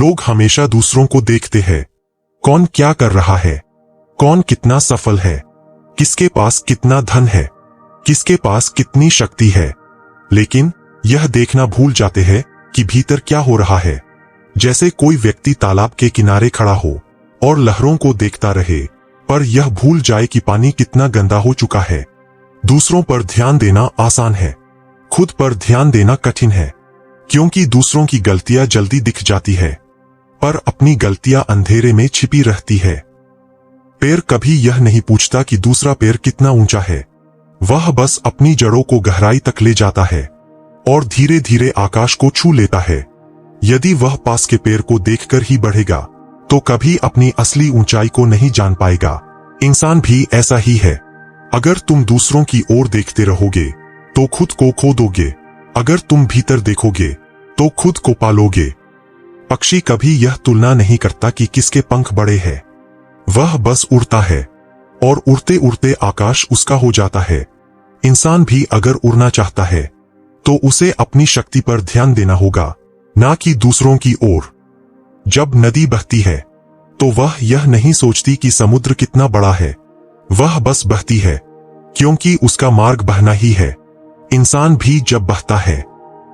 लोग हमेशा दूसरों को देखते हैं, कौन क्या कर रहा है, कौन कितना सफल है, किसके पास कितना धन है, किसके पास कितनी शक्ति है, लेकिन यह देखना भूल जाते हैं कि भीतर क्या हो रहा है। जैसे कोई व्यक्ति तालाब के किनारे खड़ा हो और लहरों को देखता रहे, पर यह भूल जाए कि पानी कितना गंदा हो चुका है। दूसरों पर ध्यान देना आसान है, खुद पर ध्यान देना कठिन है, क्योंकि दूसरों की गलतियां जल्दी दिख जाती है, पर अपनी गलतियां अंधेरे में छिपी रहती है। पेड़ कभी यह नहीं पूछता कि दूसरा पेड़ कितना ऊंचा है, वह बस अपनी जड़ों को गहराई तक ले जाता है और धीरे धीरे आकाश को छू लेता है। यदि वह पास के पेड़ को देखकर ही बढ़ेगा तो कभी अपनी असली ऊंचाई को नहीं जान पाएगा। इंसान भी ऐसा ही है, अगर तुम दूसरों की ओर देखते रहोगे तो खुद को खो दोगे, अगर तुम भीतर देखोगे तो खुद को पालोगे। पक्षी कभी यह तुलना नहीं करता कि किसके पंख बड़े हैं, वह बस उड़ता है और उड़ते उड़ते आकाश उसका हो जाता है। इंसान भी अगर उड़ना चाहता है तो उसे अपनी शक्ति पर ध्यान देना होगा, ना कि दूसरों की ओर। जब नदी बहती है तो वह यह नहीं सोचती कि समुद्र कितना बड़ा है, वह बस बहती है क्योंकि उसका मार्ग बहना ही है। इंसान भी जब बहता है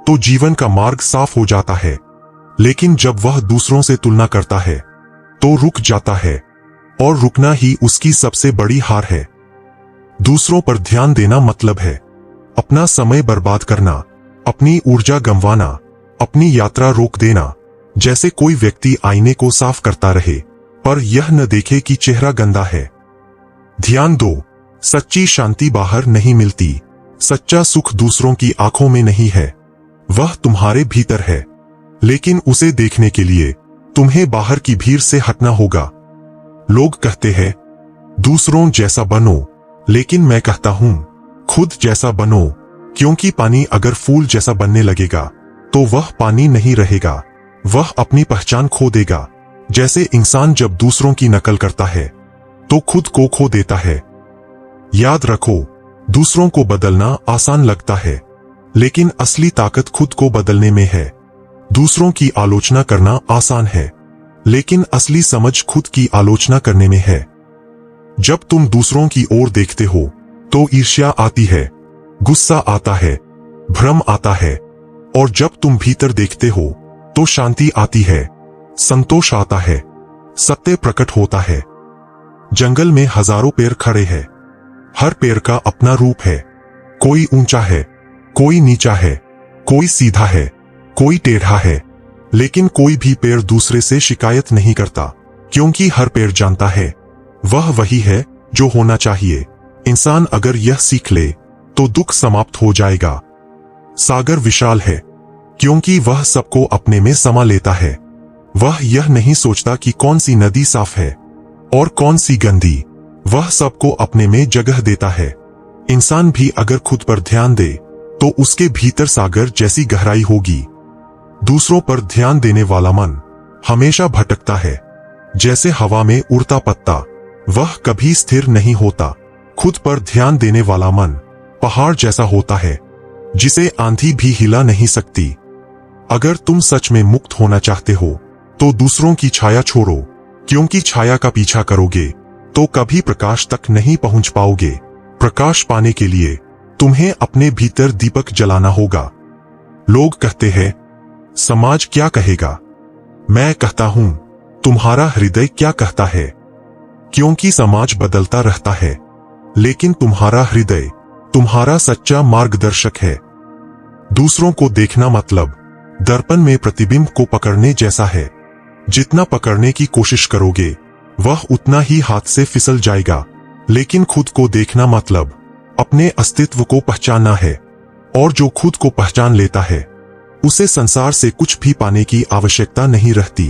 तो जीवन का मार्ग साफ हो जाता है, लेकिन जब वह दूसरों से तुलना करता है तो रुक जाता है, और रुकना ही उसकी सबसे बड़ी हार है। दूसरों पर ध्यान देना मतलब है अपना समय बर्बाद करना, अपनी ऊर्जा गंवाना, अपनी यात्रा रोक देना। जैसे कोई व्यक्ति आईने को साफ करता रहे पर यह न देखे कि चेहरा गंदा है। ध्यान दो, सच्ची शांति बाहर नहीं मिलती, सच्चा सुख दूसरों की आंखों में नहीं है, वह तुम्हारे भीतर है। लेकिन उसे देखने के लिए तुम्हें बाहर की भीड़ से हटना होगा। लोग कहते हैं दूसरों जैसा बनो, लेकिन मैं कहता हूं खुद जैसा बनो, क्योंकि पानी अगर फूल जैसा बनने लगेगा तो वह पानी नहीं रहेगा, वह अपनी पहचान खो देगा। जैसे इंसान जब दूसरों की नकल करता है तो खुद को खो देता है। याद रखो, दूसरों को बदलना आसान लगता है, लेकिन असली ताकत खुद को बदलने में है। दूसरों की आलोचना करना आसान है, लेकिन असली समझ खुद की आलोचना करने में है। जब तुम दूसरों की ओर देखते हो तो ईर्ष्या आती है, गुस्सा आता है, भ्रम आता है, और जब तुम भीतर देखते हो तो शांति आती है, संतोष आता है, सत्य प्रकट होता है। जंगल में हजारों पेड़ खड़े हैं, हर पेड़ का अपना रूप है। कोई ऊंचा है, कोई नीचा है, कोई सीधा है, कोई टेढ़ा है, लेकिन कोई भी पेड़ दूसरे से शिकायत नहीं करता, क्योंकि हर पेड़ जानता है वह वही है जो होना चाहिए। इंसान अगर यह सीख ले तो दुख समाप्त हो जाएगा। सागर विशाल है क्योंकि वह सबको अपने में समा लेता है। वह यह नहीं सोचता कि कौन सी नदी साफ है और कौन सी गंदी, वह सबको अपने में जगह देता है। इंसान भी अगर खुद पर ध्यान दे तो उसके भीतर सागर जैसी गहराई होगी। दूसरों पर ध्यान देने वाला मन हमेशा भटकता है, जैसे हवा में उड़ता पत्ता, वह कभी स्थिर नहीं होता। खुद पर ध्यान देने वाला मन पहाड़ जैसा होता है, जिसे आंधी भी हिला नहीं सकती। अगर तुम सच में मुक्त होना चाहते हो तो दूसरों की छाया छोड़ो, क्योंकि छाया का पीछा करोगे तो कभी प्रकाश तक नहीं पहुंच पाओगे। प्रकाश पाने के लिए तुम्हें अपने भीतर दीपक जलाना होगा। लोग कहते हैं समाज क्या कहेगा, मैं कहता हूं तुम्हारा हृदय क्या कहता है, क्योंकि समाज बदलता रहता है, लेकिन तुम्हारा हृदय तुम्हारा सच्चा मार्गदर्शक है। दूसरों को देखना मतलब दर्पण में प्रतिबिंब को पकड़ने जैसा है। जितना पकड़ने की कोशिश करोगे वह उतना ही हाथ से फिसल जाएगा, लेकिन खुद को देखना मतलब अपने अस्तित्व को पहचानना है, और जो खुद को पहचान लेता है उसे संसार से कुछ भी पाने की आवश्यकता नहीं रहती।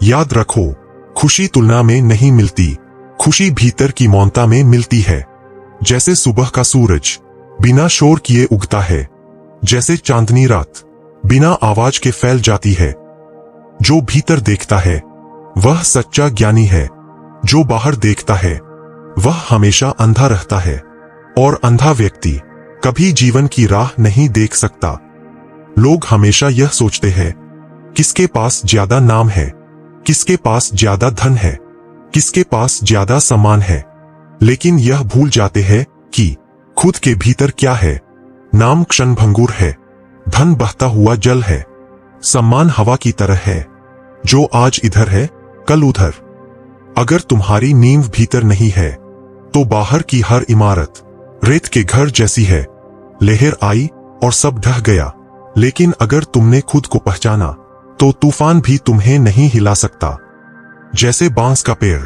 याद रखो, खुशी तुलना में नहीं मिलती, खुशी भीतर की मौनता में मिलती है। जैसे सुबह का सूरज बिना शोर किए उगता है, जैसे चांदनी रात बिना आवाज के फैल जाती है। जो भीतर देखता है वह सच्चा ज्ञानी है, जो बाहर देखता है वह हमेशा अंधा रहता है, और अंधा व्यक्ति कभी जीवन की राह नहीं देख सकता। लोग हमेशा यह सोचते हैं किसके पास ज्यादा नाम है, किसके पास ज्यादा धन है, किसके पास ज्यादा सम्मान है, लेकिन यह भूल जाते हैं कि खुद के भीतर क्या है। नाम क्षणभंगुर है, धन बहता हुआ जल है, सम्मान हवा की तरह है, जो आज इधर है कल उधर। अगर तुम्हारी नींव भीतर नहीं है तो बाहर की हर इमारत रेत के घर जैसी है। लहर आई और सब ढह गया, लेकिन अगर तुमने खुद को पहचाना तो तूफान भी तुम्हें नहीं हिला सकता। जैसे बांस का पेड़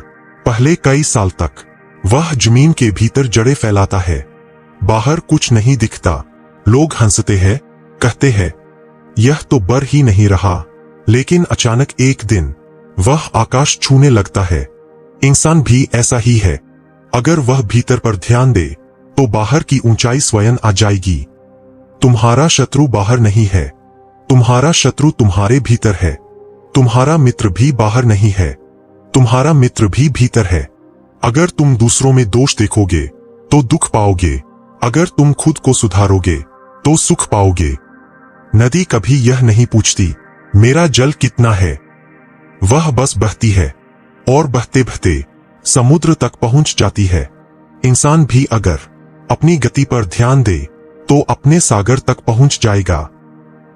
पहले कई साल तक वह जमीन के भीतर जड़ें फैलाता है, बाहर कुछ नहीं दिखता। लोग हंसते हैं, कहते हैं यह तो बर ही नहीं रहा, लेकिन अचानक एक दिन वह आकाश छूने लगता है। इंसान भी ऐसा ही है, अगर वह भीतर पर ध्यान दे तो बाहर की ऊंचाई स्वयं आ जाएगी। तुम्हारा शत्रु बाहर नहीं है, तुम्हारा शत्रु तुम्हारे भीतर है। तुम्हारा मित्र भी बाहर नहीं है, तुम्हारा मित्र भी भीतर है। अगर तुम दूसरों में दोष देखोगे तो दुख पाओगे, अगर तुम खुद को सुधारोगे तो सुख पाओगे। नदी कभी यह नहीं पूछती मेरा जल कितना है, वह बस बहती है और बहते बहते समुद्र तक पहुंच जाती है। इंसान भी अगर अपनी गति पर ध्यान दे तो अपने सागर तक पहुंच जाएगा।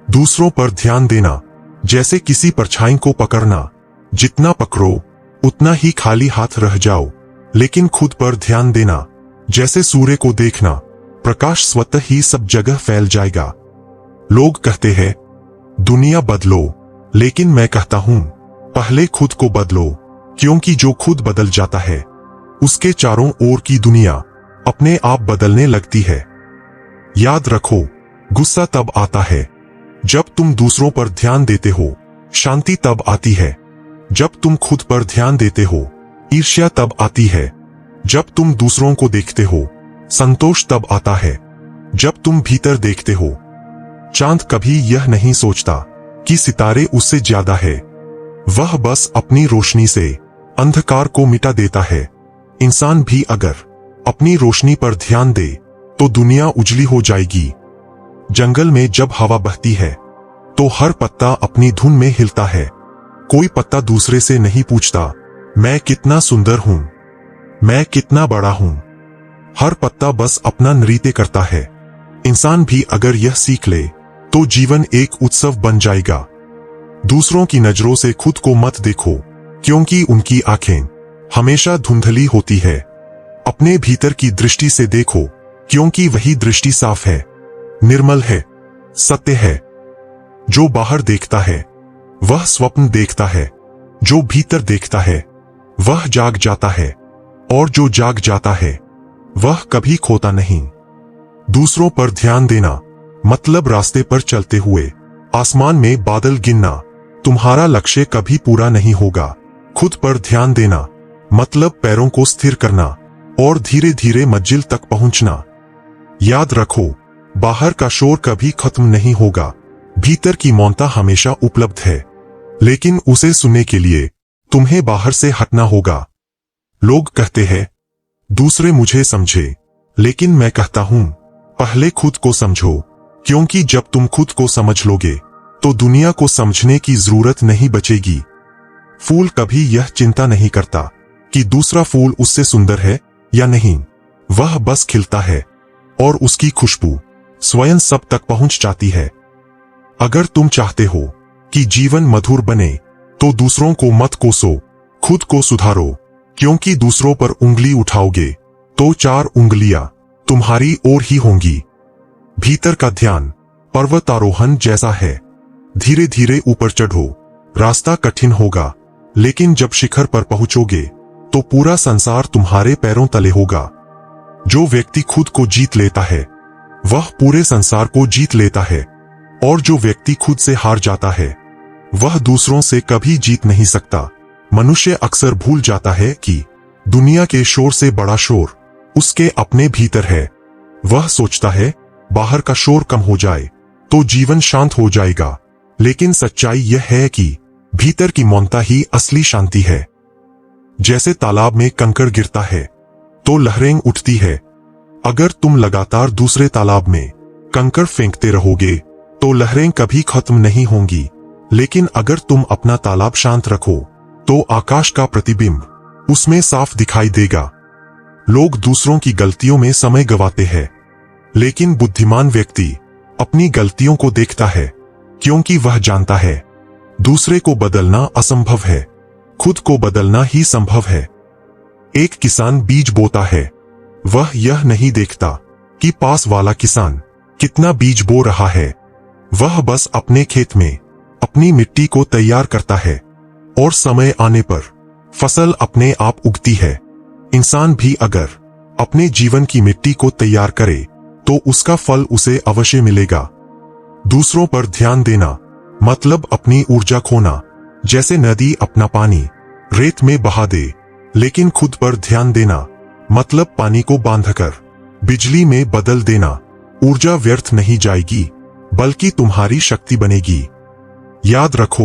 दूसरों पर ध्यान देना जैसे किसी परछाई को पकड़ना, जितना पकड़ो उतना ही खाली हाथ रह जाओ, लेकिन खुद पर ध्यान देना जैसे सूर्य को देखना, प्रकाश स्वतः ही सब जगह फैल जाएगा। लोग कहते हैं दुनिया बदलो, लेकिन मैं कहता हूं पहले खुद को बदलो, क्योंकि जो खुद बदल जाता है उसके चारों ओर की दुनिया अपने आप बदलने लगती है। याद रखो, गुस्सा तब आता है जब तुम दूसरों पर ध्यान देते हो, शांति तब आती है जब तुम खुद पर ध्यान देते हो, ईर्ष्या तब आती है जब तुम दूसरों को देखते हो, संतोष तब आता है जब तुम भीतर देखते हो। चांद कभी यह नहीं सोचता कि सितारे उससे ज्यादा है, वह बस अपनी रोशनी से अंधकार को मिटा देता है। इंसान भी अगर अपनी रोशनी पर ध्यान दे तो दुनिया उजली हो जाएगी। जंगल में जब हवा बहती है तो हर पत्ता अपनी धुन में हिलता है। कोई पत्ता दूसरे से नहीं पूछता मैं कितना सुंदर हूं, मैं कितना बड़ा हूं। हर पत्ता बस अपना नृत्य करता है। इंसान भी अगर यह सीख ले तो जीवन एक उत्सव बन जाएगा। दूसरों की नजरों से खुद को मत देखो, क्योंकि उनकी आंखें हमेशा धुंधली होती है। अपने भीतर की दृष्टि से देखो, क्योंकि वही दृष्टि साफ है, निर्मल है, सत्य है। जो बाहर देखता है वह स्वप्न देखता है, जो भीतर देखता है वह जाग जाता है, और जो जाग जाता है वह कभी खोता नहीं। दूसरों पर ध्यान देना मतलब रास्ते पर चलते हुए आसमान में बादल गिनना। तुम्हारा लक्ष्य कभी पूरा नहीं होगा। खुद पर ध्यान देना मतलब पैरों को स्थिर करना और धीरे धीरे मंजिल तक पहुंचना। याद रखो, बाहर का शोर कभी खत्म नहीं होगा, भीतर की मौनता हमेशा उपलब्ध है, लेकिन उसे सुनने के लिए तुम्हें बाहर से हटना होगा। लोग कहते हैं दूसरे मुझे समझे, लेकिन मैं कहता हूं पहले खुद को समझो, क्योंकि जब तुम खुद को समझ लोगे तो दुनिया को समझने की जरूरत नहीं बचेगी। फूल कभी यह चिंता नहीं करता कि दूसरा फूल उससे सुंदर है या नहीं, वह बस खिलता है और उसकी खुशबू स्वयं सब तक पहुंच जाती है। अगर तुम चाहते हो कि जीवन मधुर बने तो दूसरों को मत कोसो, खुद को सुधारो, क्योंकि दूसरों पर उंगली उठाओगे तो 4 उंगलियां तुम्हारी ओर ही होंगी। भीतर का ध्यान पर्वतारोहण जैसा है, धीरे धीरे ऊपर चढ़ो। रास्ता कठिन होगा, लेकिन जब शिखर पर पहुंचोगे तो पूरा संसार तुम्हारे पैरों तले होगा। जो व्यक्ति खुद को जीत लेता है वह पूरे संसार को जीत लेता है, और जो व्यक्ति खुद से हार जाता है वह दूसरों से कभी जीत नहीं सकता। मनुष्य अक्सर भूल जाता है कि दुनिया के शोर से बड़ा शोर उसके अपने भीतर है। वह सोचता है बाहर का शोर कम हो जाए तो जीवन शांत हो जाएगा, लेकिन सच्चाई यह है कि भीतर की मौनता ही असली शांति है। जैसे तालाब में कंकड़ गिरता है तो लहरें उठती है। अगर तुम लगातार दूसरे तालाब में कंकड़ फेंकते रहोगे तो लहरें कभी खत्म नहीं होंगी, लेकिन अगर तुम अपना तालाब शांत रखो तो आकाश का प्रतिबिंब उसमें साफ दिखाई देगा। लोग दूसरों की गलतियों में समय गवाते हैं, लेकिन बुद्धिमान व्यक्ति अपनी गलतियों को देखता है, क्योंकि वह जानता है दूसरे को बदलना असंभव है, खुद को बदलना ही संभव है। एक किसान बीज बोता है, वह यह नहीं देखता कि पास वाला किसान कितना बीज बो रहा है। वह बस अपने खेत में अपनी मिट्टी को तैयार करता है और समय आने पर फसल अपने आप उगती है। इंसान भी अगर अपने जीवन की मिट्टी को तैयार करे तो उसका फल उसे अवश्य मिलेगा। दूसरों पर ध्यान देना मतलब अपनी ऊर्जा खोना। जैसे नदी अपना पानी रेत में बहा दे, लेकिन खुद पर ध्यान देना मतलब पानी को बांधकर बिजली में बदल देना। ऊर्जा व्यर्थ नहीं जाएगी, बल्कि तुम्हारी शक्ति बनेगी। याद रखो,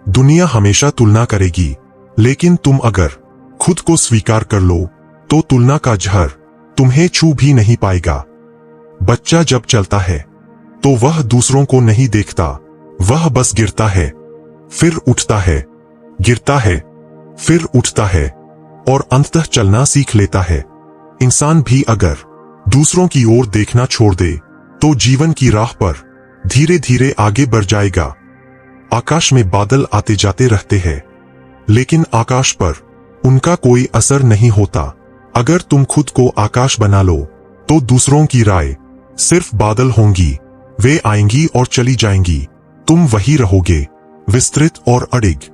दुनिया हमेशा तुलना करेगी, लेकिन तुम अगर खुद को स्वीकार कर लो तो तुलना का जहर तुम्हें छू भी नहीं पाएगा। बच्चा जब चलता है तो वह दूसरों को नहीं देखता, वह बस गिरता है, फिर उठता है, गिरता है, फिर उठता है और अंततः चलना सीख लेता है। इंसान भी अगर दूसरों की ओर देखना छोड़ दे तो जीवन की राह पर धीरे धीरे आगे बढ़ जाएगा। आकाश में बादल आते जाते रहते हैं, लेकिन आकाश पर उनका कोई असर नहीं होता। अगर तुम खुद को आकाश बना लो तो दूसरों की राय सिर्फ बादल होंगी, वे आएंगी और चली जाएंगी, तुम वही रहोगे, विस्तृत और अडिग।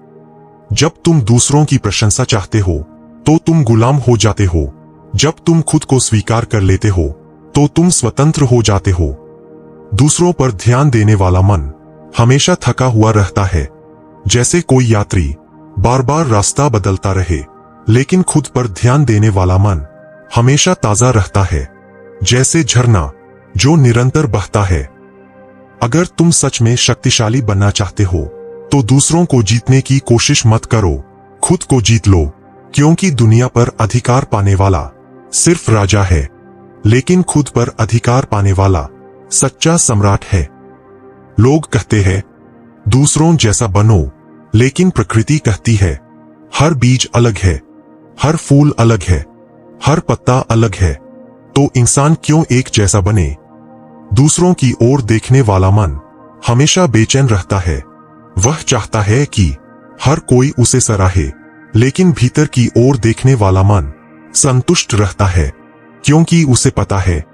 जब तुम दूसरों की प्रशंसा चाहते हो तो तुम गुलाम हो जाते हो, जब तुम खुद को स्वीकार कर लेते हो तो तुम स्वतंत्र हो जाते हो। दूसरों पर ध्यान देने वाला मन हमेशा थका हुआ रहता है, जैसे कोई यात्री बार बार रास्ता बदलता रहे, लेकिन खुद पर ध्यान देने वाला मन हमेशा ताजा रहता है, जैसे झरना जो निरंतर बहता है। अगर तुम सच में शक्तिशाली बनना चाहते हो तो दूसरों को जीतने की कोशिश मत करो, खुद को जीत लो, क्योंकि दुनिया पर अधिकार पाने वाला सिर्फ राजा है, लेकिन खुद पर अधिकार पाने वाला सच्चा सम्राट है। लोग कहते हैं दूसरों जैसा बनो, लेकिन प्रकृति कहती है हर बीज अलग है, हर फूल अलग है, हर पत्ता अलग है, तो इंसान क्यों एक जैसा बने। दूसरों की ओर देखने वाला मन हमेशा बेचैन रहता है, वह चाहता है कि हर कोई उसे सराहे, लेकिन भीतर की ओर देखने वाला मन संतुष्ट रहता है, क्योंकि उसे पता है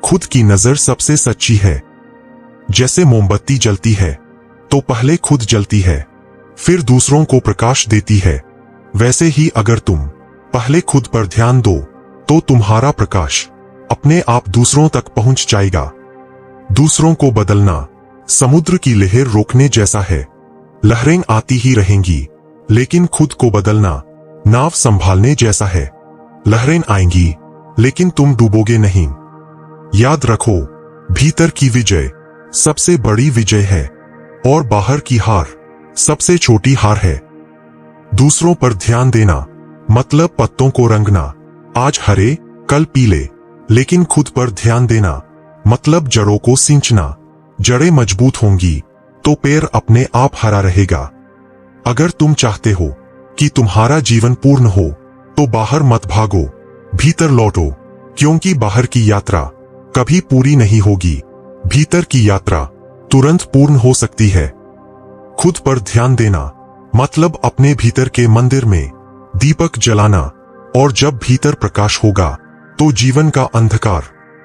खुद की नजर सबसे सच्ची है। जैसे मोमबत्ती जलती है तो पहले खुद जलती है, फिर दूसरों को प्रकाश देती है, वैसे ही अगर तुम पहले खुद पर ध्यान दो तो तुम्हारा प्रकाश अपने आप दूसरों तक पहुंच जाएगा। दूसरों को बदलना समुद्र की लहर रोकने जैसा है, लहरें आती ही रहेंगी, लेकिन खुद को बदलना नाव संभालने जैसा है। लहरें आएंगी, लेकिन तुम डूबोगे नहीं। याद रखो, भीतर की विजय सबसे बड़ी विजय है और बाहर की हार सबसे छोटी हार है। दूसरों पर ध्यान देना मतलब पत्तों को रंगना, आज हरे कल पीले, लेकिन खुद पर ध्यान देना मतलब जड़ों को सींचना। जड़ें मजबूत होंगी तो पेड़ अपने आप हरा रहेगा। अगर तुम चाहते हो कि तुम्हारा जीवन पूर्ण हो तो बाहर मत भागो, भीतर लौटो, क्योंकि बाहर की यात्रा कभी पूरी नहीं होगी, भीतर की यात्रा तुरंत पूर्ण हो सकती है। खुद पर ध्यान देना मतलब अपने भीतर के मंदिर में दीपक जलाना, और जब भीतर प्रकाश होगा तो जीवन का अंधकार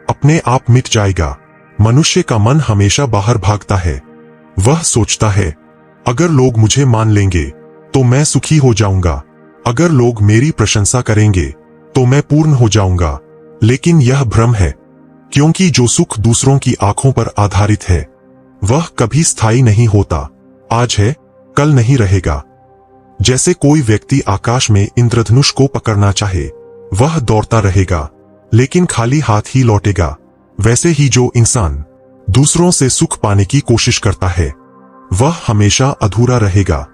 अपने आप मिट जाएगा। मनुष्य का मन हमेशा बाहर भागता है, वह सोचता है अगर लोग मुझे मान लेंगे तो मैं सुखी हो जाऊंगा, अगर लोग मेरी प्रशंसा करेंगे तो मैं पूर्ण हो जाऊंगा। लेकिन यह भ्रम है, क्योंकि जो सुख दूसरों की आंखों पर आधारित है वह कभी स्थायी नहीं होता, आज है कल नहीं रहेगा। जैसे कोई व्यक्ति आकाश में इंद्रधनुष को पकड़ना चाहे, वह दौड़ता रहेगा लेकिन खाली हाथ ही लौटेगा, वैसे ही जो इंसान दूसरों से सुख पाने की कोशिश करता है वह हमेशा अधूरा रहेगा।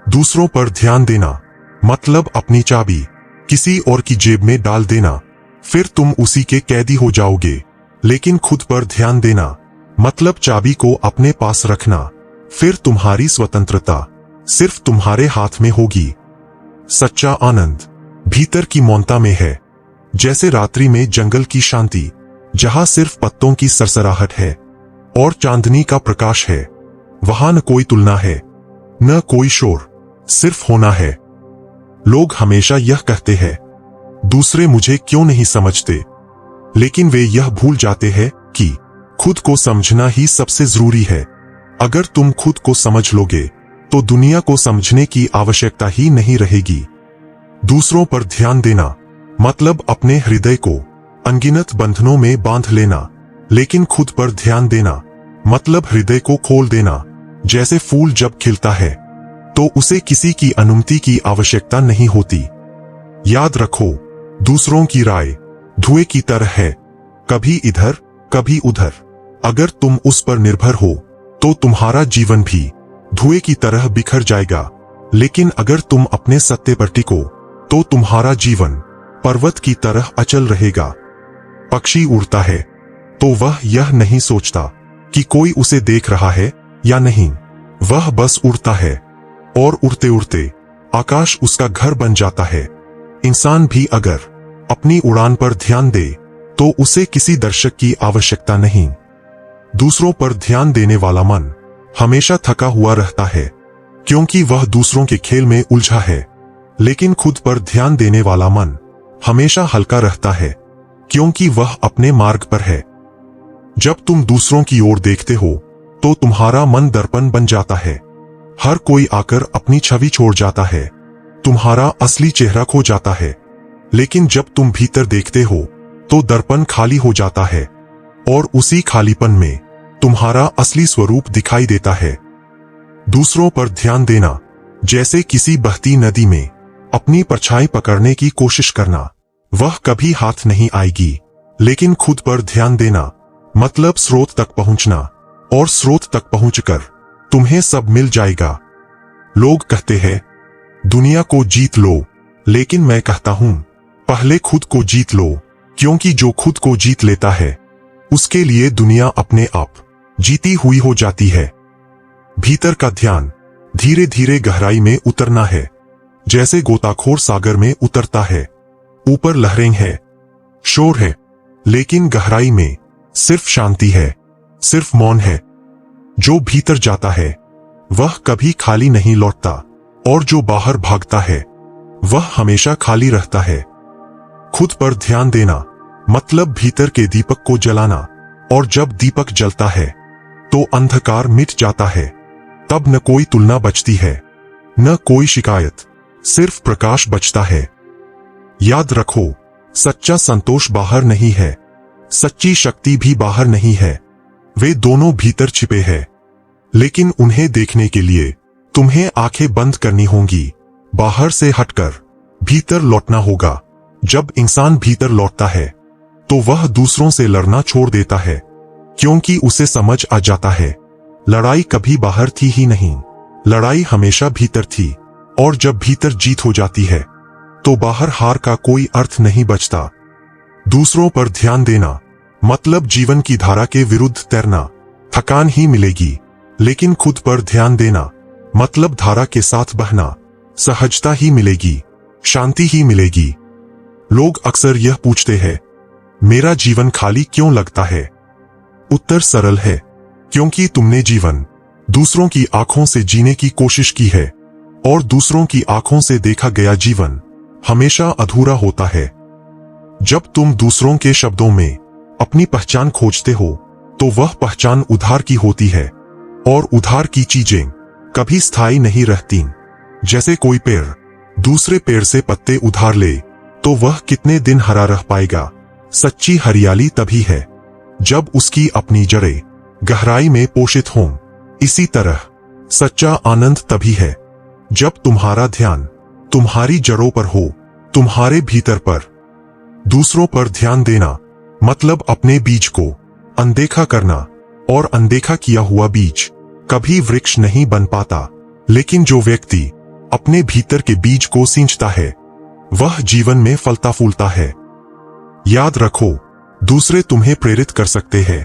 दूसरों पर ध्यान देना मतलब अपनी चाबी किसी और की जेब में डाल देना, फिर तुम उसी के कैदी हो जाओगे। लेकिन खुद पर ध्यान देना मतलब चाबी को अपने पास रखना, फिर तुम्हारी स्वतंत्रता सिर्फ तुम्हारे हाथ में होगी। सच्चा आनंद भीतर की मौनता में है, जैसे रात्रि में जंगल की शांति, जहां सिर्फ पत्तों की सरसराहट है और चांदनी का प्रकाश है। वहां न कोई तुलना है, न कोई शोर, सिर्फ होना है। लोग हमेशा यह कहते हैं, दूसरे मुझे क्यों नहीं समझते, लेकिन वे यह भूल जाते हैं कि खुद को समझना ही सबसे जरूरी है। अगर तुम खुद को समझ लोगे तो दुनिया को समझने की आवश्यकता ही नहीं रहेगी। दूसरों पर ध्यान देना मतलब अपने हृदय को अनगिनत बंधनों में बांध लेना, लेकिन खुद पर ध्यान देना मतलब हृदय को खोल देना। जैसे फूल जब खिलता है तो उसे किसी की अनुमति की आवश्यकता नहीं होती। याद रखो, दूसरों की राय धुएं की तरह है, कभी इधर कभी उधर। अगर तुम उस पर निर्भर हो तो तुम्हारा जीवन भी धुएं की तरह बिखर जाएगा, लेकिन अगर तुम अपने सत्य पर टिको तो तुम्हारा जीवन पर्वत की तरह अचल रहेगा। पक्षी उड़ता है तो वह यह नहीं सोचता कि कोई उसे देख रहा है या नहीं, वह बस उड़ता है और उड़ते उड़ते आकाश उसका घर बन जाता है। इंसान भी अगर अपनी उड़ान पर ध्यान दे तो उसे किसी दर्शक की आवश्यकता नहीं। दूसरों पर ध्यान देने वाला मन हमेशा थका हुआ रहता है, क्योंकि वह दूसरों के खेल में उलझा है, लेकिन खुद पर ध्यान देने वाला मन हमेशा हल्का रहता है, क्योंकि वह अपने मार्ग पर है। जब तुम दूसरों की ओर देखते हो तो तुम्हारा मन दर्पण बन जाता है। हर कोई आकर अपनी छवि छोड़ जाता है, तुम्हारा असली चेहरा खो जाता है। लेकिन जब तुम भीतर देखते हो तो दर्पण खाली हो जाता है और उसी खालीपन में तुम्हारा असली स्वरूप दिखाई देता है। दूसरों पर ध्यान देना जैसे किसी बहती नदी में अपनी परछाई पकड़ने की कोशिश करना। वह कभी हाथ नहीं आएगी, लेकिन खुद पर ध्यान देना मतलब स्रोत तक पहुंचना, और स्रोत तक पहुंचकर तुम्हें सब मिल जाएगा। लोग कहते हैं दुनिया को जीत लो, लेकिन मैं कहता हूं पहले खुद को जीत लो, क्योंकि जो खुद को जीत लेता है उसके लिए दुनिया अपने आप जीती हुई हो जाती है। भीतर का ध्यान धीरे धीरे गहराई में उतरना है, जैसे गोताखोर सागर में उतरता है। ऊपर लहरें हैं, शोर है, लेकिन गहराई में सिर्फ शांति है, सिर्फ मौन है। जो भीतर जाता है वह कभी खाली नहीं लौटता, और जो बाहर भागता है वह हमेशा खाली रहता है। खुद पर ध्यान देना मतलब भीतर के दीपक को जलाना, और जब दीपक जलता है तो अंधकार मिट जाता है। तब न कोई तुलना बचती है, न कोई शिकायत, सिर्फ प्रकाश बचता है। याद रखो, सच्चा संतोष बाहर नहीं है, सच्ची शक्ति भी बाहर नहीं है। वे दोनों भीतर छिपे हैं, लेकिन उन्हें देखने के लिए तुम्हें आंखें बंद करनी होंगी। बाहर से हटकर भीतर लौटना होगा। जब इंसान भीतर लौटता है तो वह दूसरों से लड़ना छोड़ देता है, क्योंकि उसे समझ आ जाता है लड़ाई कभी बाहर थी ही नहीं, लड़ाई हमेशा भीतर थी। और जब भीतर जीत हो जाती है तो बाहर हार का कोई अर्थ नहीं बचता। दूसरों पर ध्यान देना मतलब जीवन की धारा के विरुद्ध तैरना। थकान ही मिलेगी, लेकिन खुद पर ध्यान देना मतलब धारा के साथ बहना। सहजता ही मिलेगी, शांति ही मिलेगी। लोग अक्सर यह पूछते हैं, मेरा जीवन खाली क्यों लगता है? उत्तर सरल है, क्योंकि तुमने जीवन दूसरों की आंखों से जीने की कोशिश की है, और दूसरों की आंखों से देखा गया जीवन हमेशा अधूरा होता है। जब तुम दूसरों के शब्दों में अपनी पहचान खोजते हो तो वह पहचान उधार की होती है, और उधार की चीजें कभी स्थायी नहीं रहती। जैसे कोई पेड़ दूसरे पेड़ से पत्ते उधार ले तो वह कितने दिन हरा रह पाएगा। सच्ची हरियाली तभी है जब उसकी अपनी जड़ें गहराई में पोषित हों। इसी तरह सच्चा आनंद तभी है जब तुम्हारा ध्यान तुम्हारी जड़ों पर हो, तुम्हारे भीतर पर। दूसरों पर ध्यान देना मतलब अपने बीज को अनदेखा करना, और अनदेखा किया हुआ बीज कभी वृक्ष नहीं बन पाता। लेकिन जो व्यक्ति अपने भीतर के बीज को सींचता है वह जीवन में फलता फूलता है। याद रखो, दूसरे तुम्हें प्रेरित कर सकते हैं,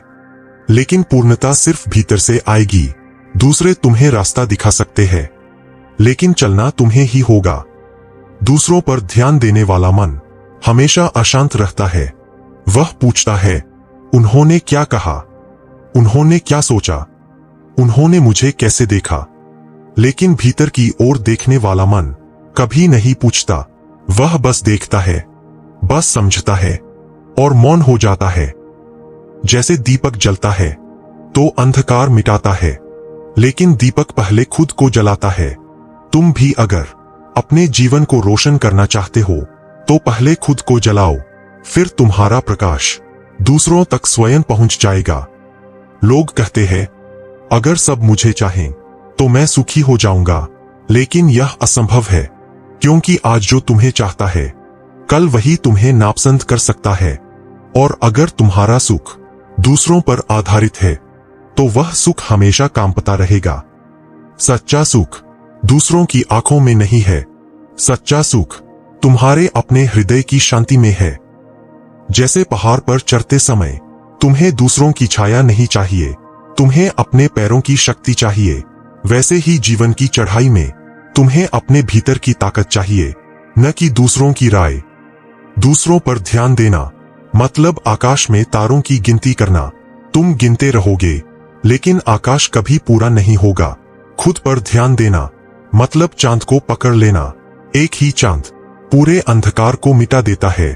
लेकिन पूर्णता सिर्फ भीतर से आएगी। दूसरे तुम्हें रास्ता दिखा सकते हैं, लेकिन चलना तुम्हें ही होगा। दूसरों पर ध्यान देने वाला मन हमेशा अशांत रहता है। वह पूछता है, उन्होंने क्या कहा, उन्होंने क्या सोचा, उन्होंने मुझे कैसे देखा। लेकिन भीतर की ओर देखने वाला मन कभी नहीं पूछता। वह बस देखता है, बस समझता है और मौन हो जाता है। जैसे दीपक जलता है तो अंधकार मिटाता है, लेकिन दीपक पहले खुद को जलाता है। तुम भी अगर अपने जीवन को रोशन करना चाहते हो तो पहले खुद को जलाओ, फिर तुम्हारा प्रकाश दूसरों तक स्वयं पहुंच जाएगा। लोग कहते हैं, अगर सब मुझे चाहें तो मैं सुखी हो जाऊंगा, लेकिन यह असंभव है, क्योंकि आज जो तुम्हें चाहता है कल वही तुम्हें नापसंद कर सकता है। और अगर तुम्हारा सुख दूसरों पर आधारित है तो वह सुख हमेशा कांपता रहेगा। सच्चा सुख दूसरों की आंखों में नहीं है, सच्चा सुख तुम्हारे अपने हृदय की शांति में है। जैसे पहाड़ पर चढ़ते समय तुम्हें दूसरों की छाया नहीं चाहिए, तुम्हें अपने पैरों की शक्ति चाहिए, वैसे ही जीवन की चढ़ाई में तुम्हें अपने भीतर की ताकत चाहिए, न कि दूसरों की राय। दूसरों पर ध्यान देना मतलब आकाश में तारों की गिनती करना। तुम गिनते रहोगे लेकिन आकाश कभी पूरा नहीं होगा। खुद पर ध्यान देना मतलब चांद को पकड़ लेना। एक ही चांद पूरे अंधकार को मिटा देता है।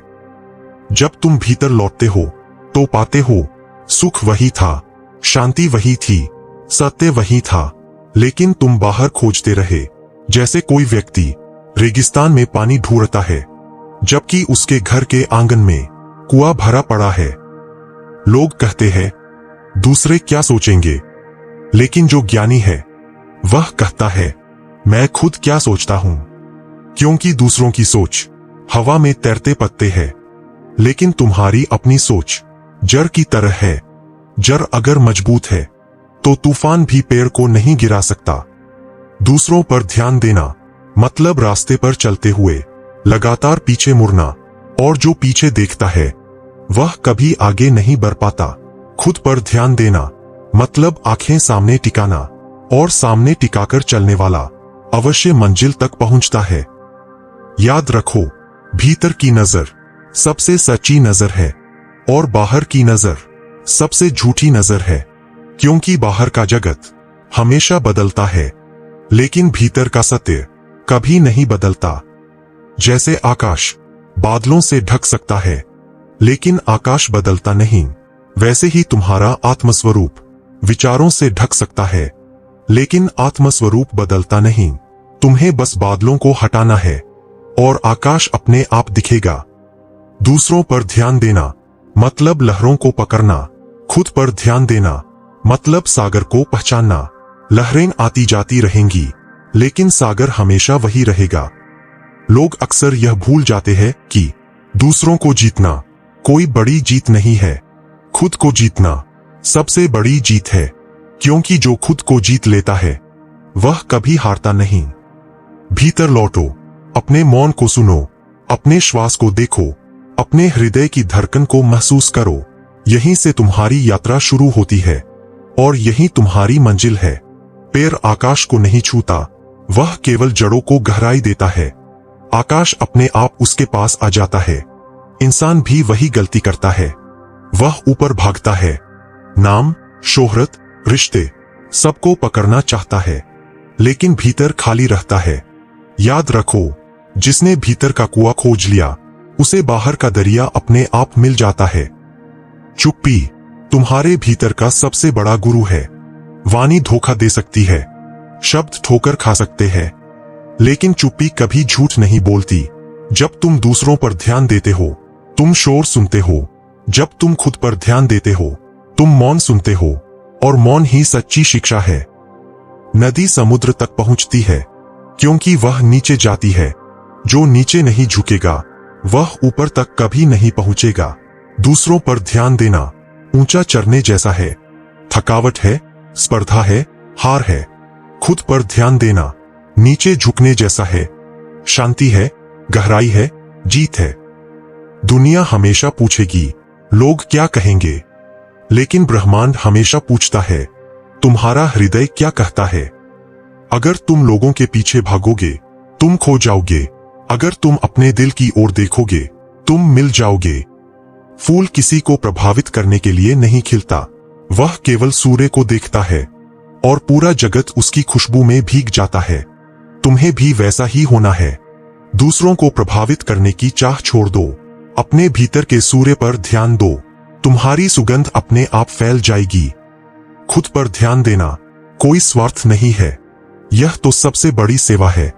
जब तुम भीतर लौटते हो तो पाते हो, सुख वही था, शांति वही थी, सत्य वही था, लेकिन तुम बाहर खोजते रहे। जैसे कोई व्यक्ति रेगिस्तान में पानी ढूंढता है, जबकि उसके घर के आंगन में कुआं भरा पड़ा है। लोग कहते हैं, दूसरे क्या सोचेंगे, लेकिन जो ज्ञानी है वह कहता है, मैं खुद क्या सोचता हूं, क्योंकि दूसरों की सोच हवा में तैरते पत्ते हैं, लेकिन तुम्हारी अपनी सोच जड़ की तरह है। जड़ अगर मजबूत है तो तूफान भी पेड़ को नहीं गिरा सकता। दूसरों पर ध्यान देना मतलब रास्ते पर चलते हुए लगातार पीछे मुड़ना, और जो पीछे देखता है वह कभी आगे नहीं बढ़ पाता। खुद पर ध्यान देना मतलब आंखें सामने टिकाना, और सामने टिकाकर चलने वाला अवश्य मंजिल तक पहुंचता है। याद रखो, भीतर की नजर सबसे सच्ची नजर है और बाहर की नजर सबसे झूठी नजर है, क्योंकि बाहर का जगत हमेशा बदलता है, लेकिन भीतर का सत्य कभी नहीं बदलता। जैसे आकाश बादलों से ढक सकता है, लेकिन आकाश बदलता नहीं, वैसे ही तुम्हारा आत्मस्वरूप विचारों से ढक सकता है, लेकिन आत्मस्वरूप बदलता नहीं। तुम्हें बस बादलों को हटाना है और आकाश अपने आप दिखेगा। दूसरों पर ध्यान देना मतलब लहरों को पकड़ना। खुद पर ध्यान देना मतलब सागर को पहचानना। लहरें आती जाती रहेंगी, लेकिन सागर हमेशा वही रहेगा। लोग अक्सर यह भूल जाते हैं कि दूसरों को जीतना कोई बड़ी जीत नहीं है, खुद को जीतना सबसे बड़ी जीत है, क्योंकि जो खुद को जीत लेता है वह कभी हारता नहीं। भीतर लौटो, अपने मौन को सुनो, अपने श्वास को देखो, अपने हृदय की धड़कन को महसूस करो। यहीं से तुम्हारी यात्रा शुरू होती है और यही तुम्हारी मंजिल है। पैर आकाश को नहीं छूता, वह केवल जड़ों को गहराई देता है। आकाश अपने आप उसके पास आ जाता है। इंसान भी वही गलती करता है, वह ऊपर भागता है, नाम, शोहरत, रिश्ते सबको पकड़ना चाहता है, लेकिन भीतर खाली रहता है। याद रखो, जिसने भीतर का कुआं खोज लिया उसे बाहर का दरिया अपने आप मिल जाता है। चुप्पी तुम्हारे भीतर का सबसे बड़ा गुरु है। वाणी धोखा दे सकती है, शब्द ठोकर खा सकते हैं, लेकिन चुप्पी कभी झूठ नहीं बोलती। जब तुम दूसरों पर ध्यान देते हो तुम शोर सुनते हो, जब तुम खुद पर ध्यान देते हो तुम मौन सुनते हो, और मौन ही सच्ची शिक्षा है। नदी समुद्र तक पहुंचती है क्योंकि वह नीचे जाती है। जो नीचे नहीं झुकेगा वह ऊपर तक कभी नहीं पहुंचेगा। दूसरों पर ध्यान देना ऊंचा चढ़ने जैसा है, थकावट है, स्पर्धा है, हार है। खुद पर ध्यान देना नीचे झुकने जैसा है, शांति है, गहराई है, जीत है। दुनिया हमेशा पूछेगी लोग क्या कहेंगे, लेकिन ब्रह्मांड हमेशा पूछता है तुम्हारा हृदय क्या कहता है? अगर तुम लोगों के पीछे भागोगे, तुम खो जाओगे। अगर तुम अपने दिल की ओर देखोगे, तुम मिल जाओगे। फूल किसी को प्रभावित करने के लिए नहीं खिलता, वह केवल सूर्य को देखता है और पूरा जगत उसकी खुशबू में भीग जाता है। तुम्हें भी वैसा ही होना है। दूसरों को प्रभावित करने की चाह छोड़ दो, अपने भीतर के सूर्य पर ध्यान दो। तुम्हारी सुगंध अपने आप फैल जाएगी। खुद पर ध्यान देना कोई स्वार्थ नहीं है, यह तो सबसे बड़ी सेवा है।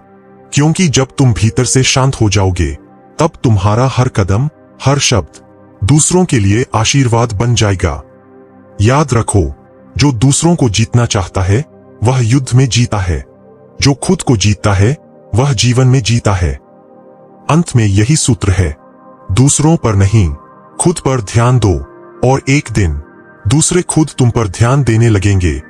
क्योंकि जब तुम भीतर से शांत हो जाओगे, तब तुम्हारा हर कदम, हर शब्द दूसरों के लिए आशीर्वाद बन जाएगा। याद रखो, जो दूसरों को जीतना चाहता है, वह युद्ध में जीता है। जो खुद को जीतता है, वह जीवन में जीता है। अंत में यही सूत्र है, दूसरों पर नहीं, खुद पर ध्यान दो और एक दिन दूसरे खुद तुम पर ध्यान देने लगेंगे।